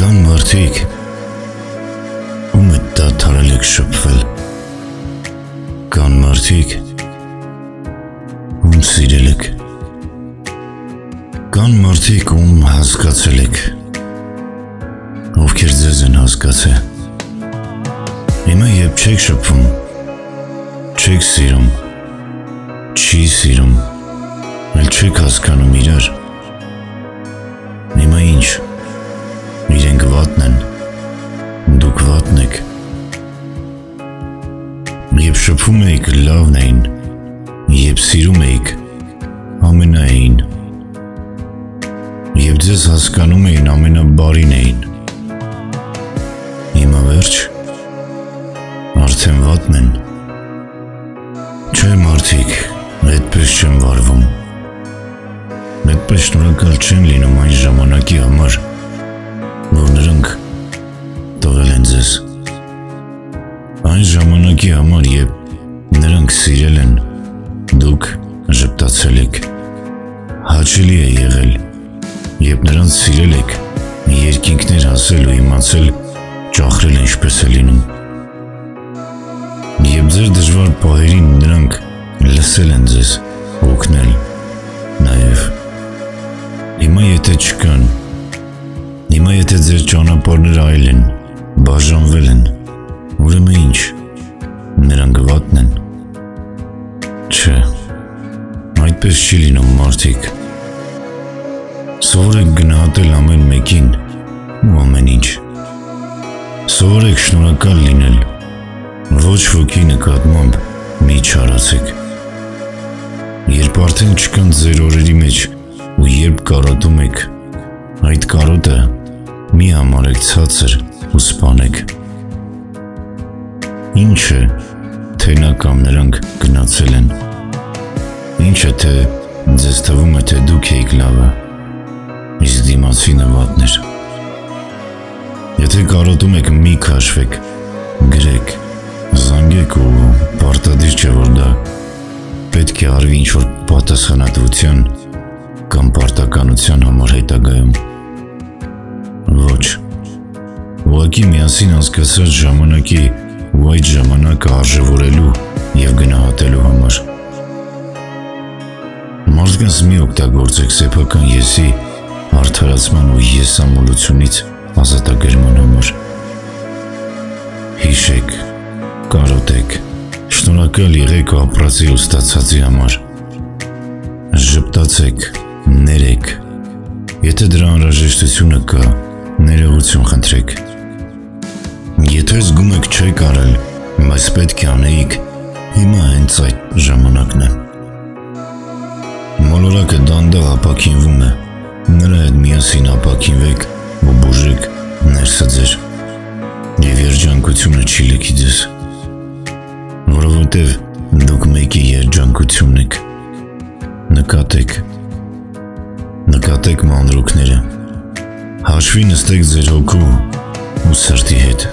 Կան մարդիկ, ում է դադարել եք շփվել, կան մարդիկ, ում սիրել եք, կան մարդիկ, ում հասկացել եք, ովքեր ձեզ են հասկացել, հիմա երբ չեք շփվում, չեք սիրում, չի սիրում, էլ չեք հասկանում իրար, հիմա ինչ, իրենք վատն են, դուք վատն եք, երբ շփվում էիք լավն էին, երբ սիրում էիք ամենային, երբ ձեզ հասկանում էին ամենաբարին էին, հիմա վերջ, արդեն վատն են, չէ մարդիկ, այդպես չեն վարվում, այդպես շնորհակալ չեն լինում այն ժամանակի համար, որ նրանք տվել են ձեզ, այն ժամանակի համար, երբ նրանք սիրել են, դուք ժպտացել եք, հաճելի է եղել, երբ նրանց սիրել եք, երկինքներ հասել ու իմացել, ճախրել ինչպես է լինում, երբ ձեր դժվար պահերին նրանք լսել են ձեզ, օգնել, նաև, հիմա եթե չկան, հիմա եթե ձեր ճանապարհները այլ են, բաժանվել են, ուրեմն ինչ, նրանք վատն են, չէ, այդպես չի լինում մարդիկ, սովորեք գնահատել ամեն մեկին ու ամեն ինչ, սովորեք շնորհակալ լինել, ոչ ոքի նկատմամբ մի չարացեք, երբ արդեն չկան ձեր օրերի մեջ ու երբ կարոտում եք, այդ կարոտը մի համարեք ցածր ու սպանեք, ինչ է, թե նա կամ նրանք գնացել են, ինչ է, թե ձեզ թվում է, թե դուք եք լավը, իսկ դիմացինը վատն էր, եթե կարոտում եք մի քաշվեք, գրեք, զանգեք ու պարտադիր չէ, որ դա պետք է արվի ինչ-որ պատասխանատվության կամ պարտականության համար հետագայում, ոչ, ուղղակի միասին անցկացրած ժամանակի ու այդ ժամանակը արժևորելու և գնահատելու համար, մարդկանց մի օգտագործեք սեփական եսի արդարացման ու եսամոլությունից ազատագրման համար, հիշեք, կարոտեք, շնորհակալ եղեք ապրածի ու ստացածի համար, ժպտացեք, ներեք, եթե դրա անհրաժեշտությունը կա, ներողություն խնդրեք, եթե զգում եք չեք արել, բայց պետք է անեիք, հիմա հենց այդ ժամանակն է, մոլորակը դանդաղ ապաքինվում է, նրա հետ միասին ապաքինվեք ու բուժեք ներսը ձեր, և երջանկությունը չի լքի ձեզ, որովհետև դուք մեկի երջանկությունն եք, նկատեք մանրուքները, հաշվի նստեք ձեր հոգու ու սրտի հետ,